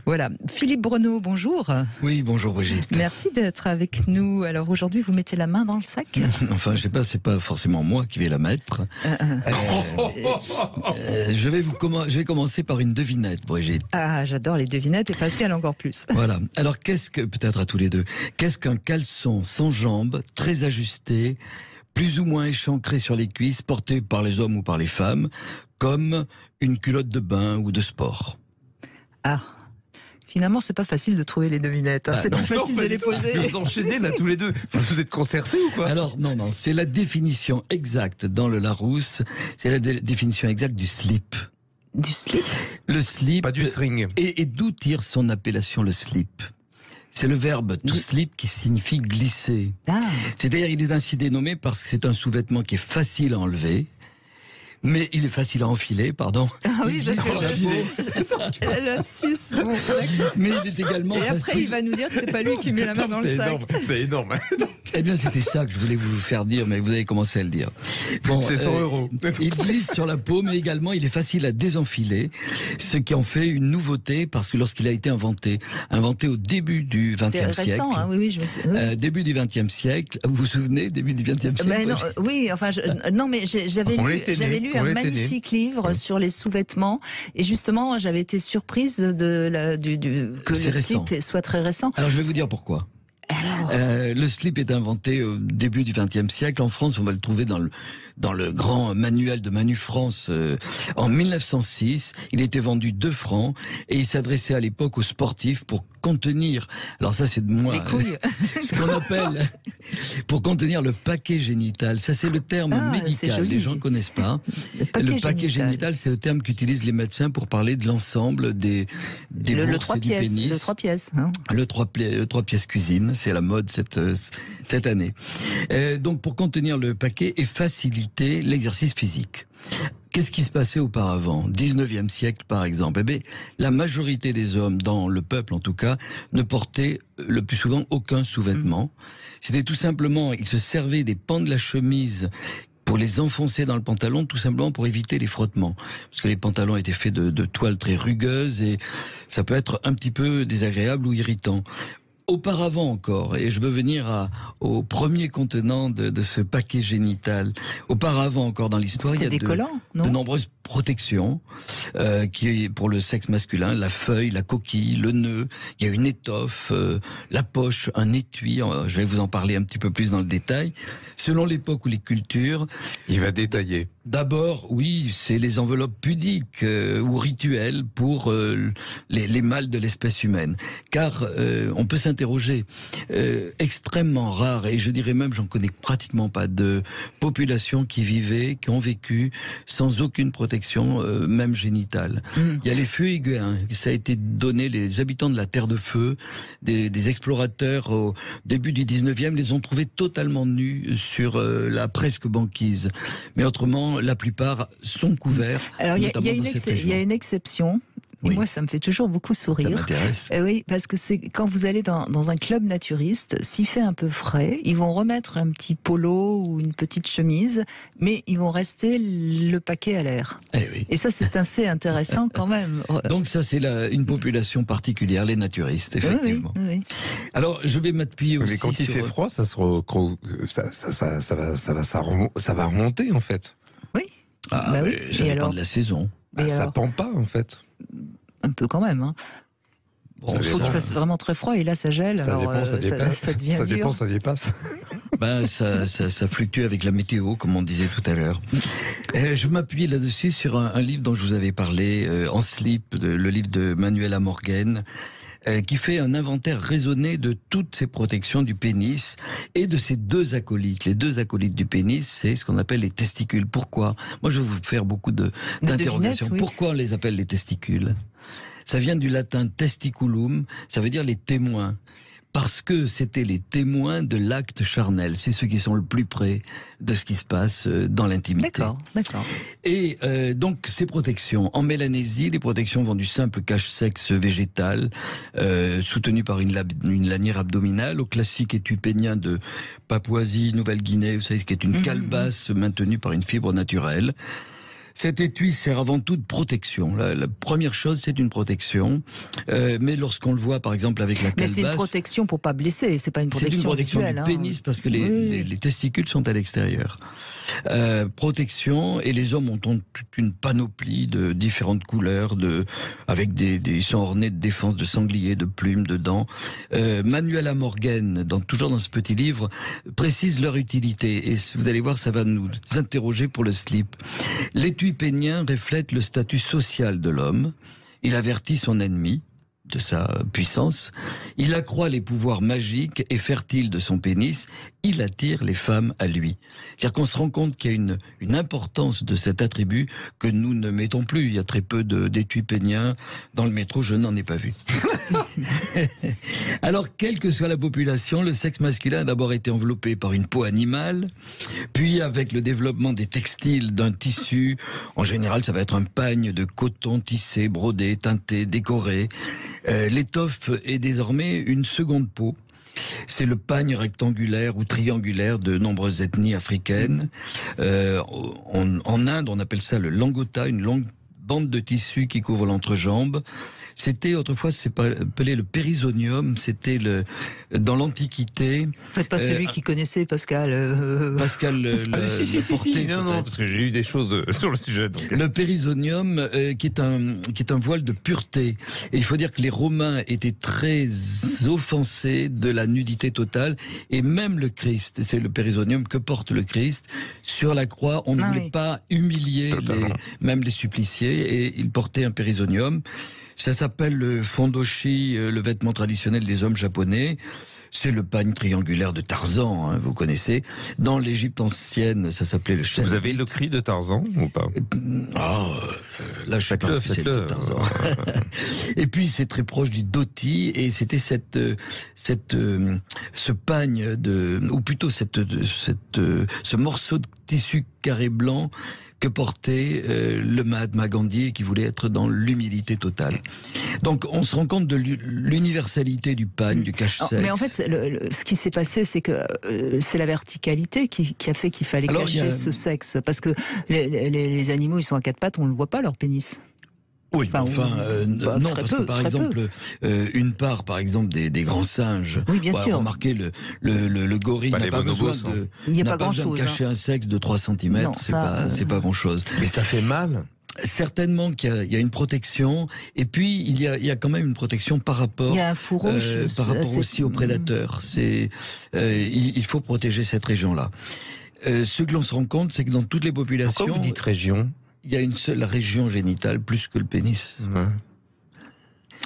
Voilà. Philippe Breneau, bonjour. Oui, bonjour Brigitte. Merci d'être avec nous. Alors aujourd'hui, vous mettez la main dans le sac? Enfin, je sais pas, c'est pas forcément moi qui vais la mettre. Je vais commencer par une devinette, Brigitte. Ah, j'adore les devinettes et Pascal encore plus. Voilà. Alors, peut-être à tous les deux, qu'est-ce qu'un caleçon sans jambes, très ajusté, plus ou moins échancré sur les cuisses, porté par les hommes ou par les femmes, comme une culotte de bain ou de sport? Ah. Finalement, c'est pas facile de trouver les devinettes. C'est plus facile de les poser. Vous enchaînez là tous les deux. Enfin, vous êtes concertés ou quoi? Alors non, c'est la définition exacte dans le Larousse. C'est la définition exacte du slip. Du slip? Le slip. Pas du string. Et d'où tire son appellation le slip? C'est le verbe to slip qui signifie glisser. Ah. C'est-à-dire, il est ainsi dénommé parce que c'est un sous-vêtement qui est facile à enlever. Mais il est facile à enfiler, pardon. Ah oui, je sais. le lapsus. Bon, mais il est également facile. Et après, facile. il va nous dire que c'est pas lui qui met la main dans le sac. Énorme, c'est énorme. Eh bien, c'était ça que je voulais vous faire dire, mais vous avez commencé à le dire. Bon, c'est 100 euros. Il glisse sur la peau, mais également, il est facile à désenfiler, ce qui en fait une nouveauté, parce que lorsqu'il a été inventé au début du XXe siècle. C'est récent, hein, oui, je me souviens. Début du XXe siècle. Vous vous souvenez, début du XXe siècle? Ben non, oui, enfin, non, mais j'avais lu un magnifique livre sur les sous-vêtements, et justement, j'avais été surprise que le slip soit très récent. Alors, je vais vous dire pourquoi. Le slip est inventé au début du XXe siècle. En France, on va le trouver dans le grand manuel de Manu France en 1906. Il était vendu 2 francs et il s'adressait à l'époque aux sportifs pour contenir, alors ça c'est de moi, ce qu'on appelle, pour contenir le paquet génital. Ça c'est le terme médical, les gens ne connaissent pas. Le paquet génital, c'est le terme qu'utilisent les médecins pour parler de l'ensemble des bourses et du pénis. Le 3 pièces. Hein. Le 3 pièces cuisine, c'est la mode cette année. Donc pour contenir le paquet et faciliter l'exercice physique. Qu'est-ce qui se passait auparavant? 19e siècle, par exemple. Eh bien, la majorité des hommes, dans le peuple en tout cas, ne portaient le plus souvent aucun sous-vêtement. C'était tout simplement, ils se servaient des pans de la chemise pour les enfoncer dans le pantalon, tout simplement pour éviter les frottements. Parce que les pantalons étaient faits de toiles très rugueuses et ça peut être un petit peu désagréable ou irritant. Auparavant encore, et je veux venir au premier contenant de ce paquet génital. Auparavant encore dans l'histoire, il y a de nombreuses protections qui pour le sexe masculin, la feuille, la coquille, le nœud, il y a une étoffe, la poche, un étui. Je vais vous en parler un petit peu plus dans le détail. Selon l'époque ou les cultures, il va détailler. D'abord, oui, c'est les enveloppes pudiques ou rituelles pour les mâles de l'espèce humaine. Car on peut s'interroger, extrêmement rare, et je dirais même, j'en connais pratiquement pas, de populations qui ont vécu sans aucune protection, même génitale. Il y a les Fuéguins, ça a été donné, les habitants de la Terre de Feu, des explorateurs au début du 19e, les ont trouvés totalement nus sur la presque banquise. Mais autrement, la plupart sont couverts. Alors il y a une exception. Et moi, ça me fait toujours beaucoup sourire. Ça m'intéresse. Oui, parce que c'est quand vous allez dans un club naturiste, s'il fait un peu frais, ils vont remettre un petit polo ou une petite chemise, mais ils vont rester le paquet à l'air. Et ça, c'est assez intéressant quand même. Donc ça, c'est une population particulière, les naturistes, effectivement. Oui. Alors, je vais m'appuyer aussi. Mais quand il fait froid, ça va remonter en fait. Oui. Ça dépend de la saison. Ça pend pas en fait. Un peu quand même. Hein. Bon, il faut qu'il fasse vraiment très froid et là ça gèle. Ça dépend, ça dépasse. Ça devient dur. Ça dépasse. Ça fluctue avec la météo, comme on disait tout à l'heure. Je m'appuie là-dessus sur un livre dont je vous avais parlé, En slip, le livre de Manuel Amorghen, qui fait un inventaire raisonné de toutes ces protections du pénis et de ces 2 acolytes. Les 2 acolytes du pénis, c'est ce qu'on appelle les testicules. Pourquoi? Moi, je vais vous faire beaucoup d'interrogations. Pourquoi on les appelle les testicules? Ça vient du latin testiculum, ça veut dire les témoins. Parce que c'était les témoins de l'acte charnel. C'est ceux qui sont le plus près de ce qui se passe dans l'intimité. D'accord. Et donc, ces protections. En Mélanésie, les protections vont du simple cache-sexe végétal, soutenu par une lanière abdominale, au classique étui pénien de Papouasie, Nouvelle-Guinée, vous savez, ce qui est une calebasse maintenue par une fibre naturelle. Cet étui sert avant tout de protection. La première chose, c'est une protection. Mais lorsqu'on le voit, par exemple, avec la calebasse... Mais c'est une protection pour pas blesser, c'est pas une protection visuelle. C'est une protection du visuelle, pénis, parce que les testicules sont à l'extérieur. Protection, et les hommes ont toute une panoplie de différentes couleurs, avec ils sont ornés de défense de sangliers, de plumes, de dents. Manuela Morgan, toujours dans ce petit livre, précise leur utilité. Et vous allez voir, ça va nous interroger pour le slip. L'étui pénien reflète le statut social de l'homme. Il avertit son ennemi de sa puissance. Il accroît les pouvoirs magiques et fertiles de son pénis. Il attire les femmes à lui. C'est-à-dire qu'on se rend compte qu'il y a une importance de cet attribut que nous ne mettons plus. Il y a très peu d'étuis péniens. Dans le métro, je n'en ai pas vu. Alors, quelle que soit la population, le sexe masculin a d'abord été enveloppé par une peau animale, puis avec le développement des textiles d'un tissu, en général ça va être un pagne de coton tissé, brodé, teinté, décoré. L'étoffe est désormais une seconde peau. C'est le pagne rectangulaire ou triangulaire de nombreuses ethnies africaines. En Inde, on appelle ça le langota, une longue bande de tissu qui couvre l'entrejambe. C'était autrefois, c'est appelé le périsonium. C'était dans l'Antiquité. Faites pas celui qui connaissait Pascal. Pascal si. Non, parce que j'ai eu des choses sur le sujet. Donc. Le périsonium, qui est un voile de pureté. Et il faut dire que les Romains étaient très offensés de la nudité totale. Et même le Christ, c'est le périsonium que porte le Christ sur la croix. On ne voulait pas humilier même les suppliciés, et il portait un périsonium. Ça s'appelle le fondoshi, le vêtement traditionnel des hommes japonais. C'est le pagne triangulaire de Tarzan, hein, vous connaissez. Dans l'Égypte ancienne, ça s'appelait le chêne. Vous avez le cri de Tarzan ou pas? Là, je suis pas spécialiste de Tarzan. Et puis, c'est très proche du dhoti, et c'était ce pagne ou plutôt ce morceau de tissu carré blanc que portait le Mahatma Gandhi, qui voulait être dans l'humilité totale. Donc on se rend compte de l'universalité du pagne, du cache-sexe. Mais en fait, ce qui s'est passé, c'est que c'est la verticalité qui a fait qu'il fallait cacher ce sexe. Parce que les animaux, ils sont à quatre pattes, on ne voit pas leur pénis. Oui, non, parce que par exemple, une part, par exemple, des grands singes. Oui, bien sûr. Remarquez, le gorille n'a pas besoin de cacher un sexe de 3 cm, c'est pas grand-chose. Mais ça fait mal. Certainement qu'il y a une protection, et puis il y a quand même une protection par rapport, il y a un fou rouge, par rapport aussi aux prédateurs. Il faut protéger cette région-là. Ce que l'on se rend compte, c'est que dans toutes les populations... Pourquoi vous dites région ? Il y a une seule région génitale, plus que le pénis.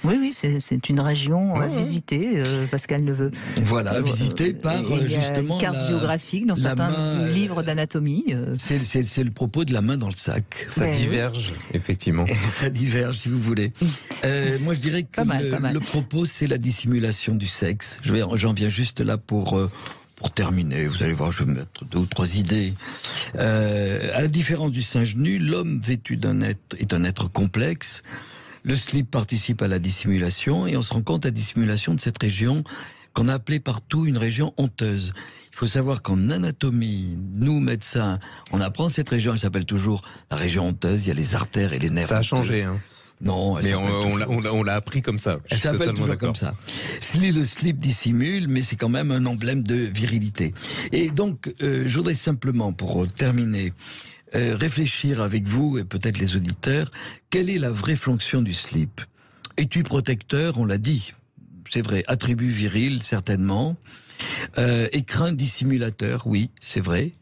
Oui, c'est une région à visiter, Pascal Neveu. Voilà, visiter par justement... une carte géographique dans certains livres d'anatomie. C'est le propos de la main dans le sac. Ça diverge, effectivement. Ça diverge, si vous voulez. Moi, je dirais que le propos, c'est la dissimulation du sexe. J'en viens juste là pour terminer, vous allez voir, je vais mettre 2 ou 3 idées. À la différence du singe nu, l'homme vêtu est un être complexe. Le slip participe à la dissimulation, et on se rend compte à la dissimulation de cette région qu'on a appelée partout une région honteuse. Il faut savoir qu'en anatomie, nous, médecins, on apprend cette région, elle s'appelle toujours la région honteuse, il y a les artères et les nerfs. Ça a changé, hein. Non, mais on l'a appris comme ça. Elle s'appelle toujours comme ça. Le slip dissimule, mais c'est quand même un emblème de virilité. Et donc, je voudrais simplement, pour terminer, réfléchir avec vous et peut-être les auditeurs, quelle est la vraie fonction du slip? Étui protecteur, on l'a dit, c'est vrai. Attribut viril, certainement. Écrin dissimulateur, oui, c'est vrai.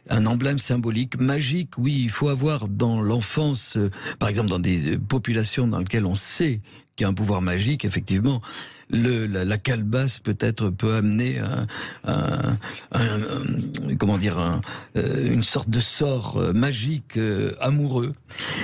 Un emblème symbolique, magique, oui, il faut avoir dans l'enfance, par exemple dans des populations dans lesquelles on sait qu'il y a un pouvoir magique, effectivement, la calebasse peut-être peut amener une sorte de sort magique, amoureux.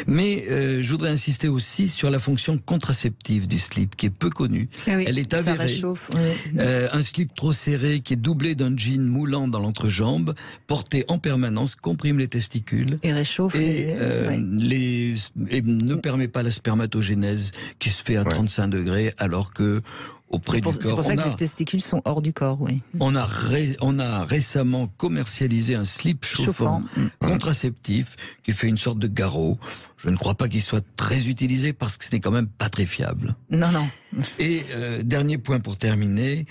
Mais je voudrais insister aussi sur la fonction contraceptive du slip, qui est peu connue. Oui, elle est avérée. Ça réchauffe. Un slip trop serré qui est doublé d'un jean moulant dans l'entrejambe, porté en permanence, comprime les testicules et réchauffe et ne permet pas la spermatogénèse qui se fait à 35 degrés, alors que auprès du corps. C'est pour ça que les testicules sont hors du corps, oui. On a récemment commercialisé un slip chauffant contraceptif qui fait une sorte de garrot. Je ne crois pas qu'il soit très utilisé parce que ce n'est quand même pas très fiable. Non. Et dernier point pour terminer,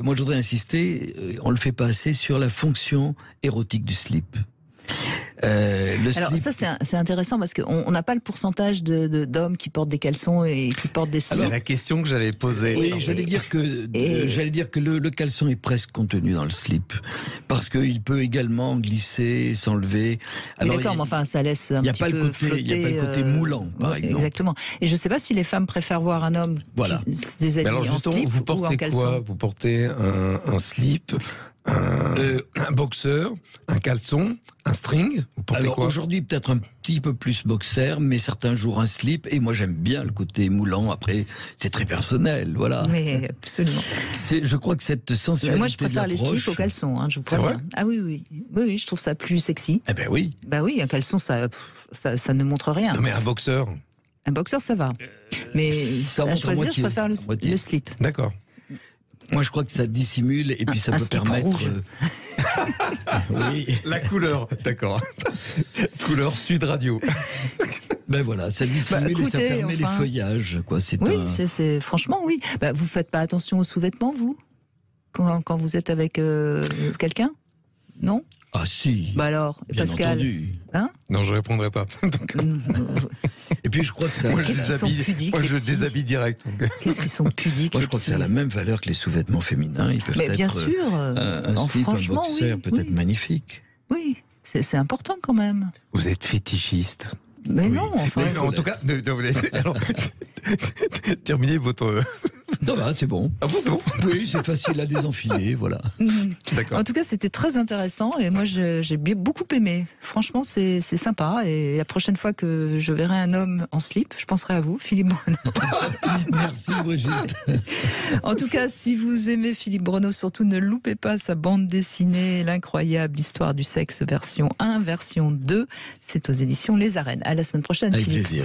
moi je voudrais insister, on le fait pas assez, sur la fonction érotique du slip. Alors ça c'est intéressant parce qu'on n'a pas le pourcentage d'hommes qui portent des caleçons et qui portent des slips. C'est la question que j'allais poser. Oui, j'allais dire que le caleçon est presque contenu dans le slip parce qu'il peut également glisser, s'enlever. Alors d'accord, mais enfin ça laisse un petit peu flotter. Il n'y a pas le côté moulant, par exemple. Exactement. Et je ne sais pas si les femmes préfèrent voir un homme qui se déshabille en slip vous portez ou en caleçon. Quoi vous portez un slip, un boxeur, un caleçon, un string. Vous portez quoi? Aujourd'hui peut-être un petit peu plus boxer, mais certains jours un slip. Et moi j'aime bien le côté moulant. Après c'est très personnel, voilà. Mais absolument. Je crois que cette sensualité. Moi je préfère les slips aux caleçons. Je vous préviens. Ah oui, je trouve ça plus sexy. Eh ben oui. Bah oui, un caleçon ça ne montre rien. Non mais un boxeur. Un boxeur ça va. Mais à choisir, je préfère le slip. D'accord. Moi, je crois que ça dissimule et puis ça peut permettre. Oui. La couleur, d'accord. Couleur Sud Radio. Ben voilà, ça dissimule et ça permet les feuillages, quoi. C'est franchement oui. Vous faites pas attention aux sous-vêtements, vous, quand vous êtes avec quelqu'un, non? Ah si. Alors, bien Pascal. Entendu. Hein? Non, je répondrai pas. Et puis je crois que ça. Moi, je déshabille direct. Qu'est-ce qu'ils sont pudiques? Moi, je crois que c'est à la même valeur que les sous-vêtements féminins. Ils peuvent être. Bien sûr. Un slip, un boxer, peut-être magnifique. Oui, c'est important quand même. Vous êtes fétichiste. Mais non, enfin. Mais en tout cas, alors, terminez votre. Non, c'est bon. Ah bon, c'est bon? Oui, c'est facile à désenfiler, voilà. D'accord. En tout cas, c'était très intéressant et moi, j'ai beaucoup aimé. Franchement, c'est sympa. Et la prochaine fois que je verrai un homme en slip, je penserai à vous, Philippe Bruno. Merci, Brigitte. En tout cas, si vous aimez Philippe Bruno, surtout ne loupez pas sa bande dessinée, L'incroyable histoire du sexe, version 1, version 2. C'est aux éditions Les Arènes. À la semaine prochaine, Avec Philippe. plaisir.